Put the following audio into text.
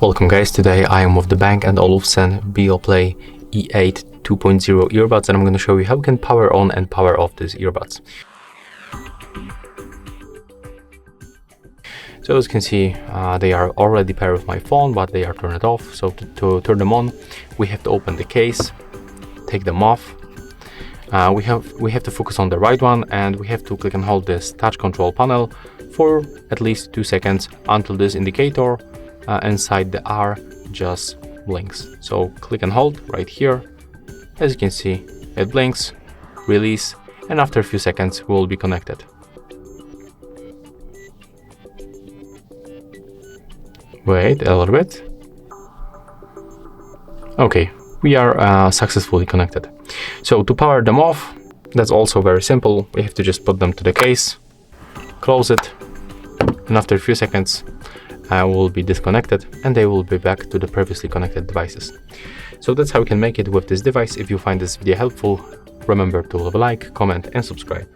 Welcome guys, today I am with the B&O Olufsen Beoplay E8 2.0 earbuds, and I'm going to show you how you can power on and power off these earbuds. So as you can see, they are already paired with my phone, but they are turned off. So to turn them on, we have to open the case, take them off. We have to focus on the right one, and we have to click and hold this touch control panel for at least 2 seconds until this indicator inside the R just blinks. So click and hold right here. As you can see, it blinks, release, and after a few seconds we will be connected. Wait a little bit. Okay, we are successfully connected. So to power them off, that's also very simple. We have to just put them to the case, close it, and after a few seconds will be disconnected and they will be back to the previously connected devices. So that's how you can make it with this device. If you find this video helpful, remember to leave a like, comment and subscribe.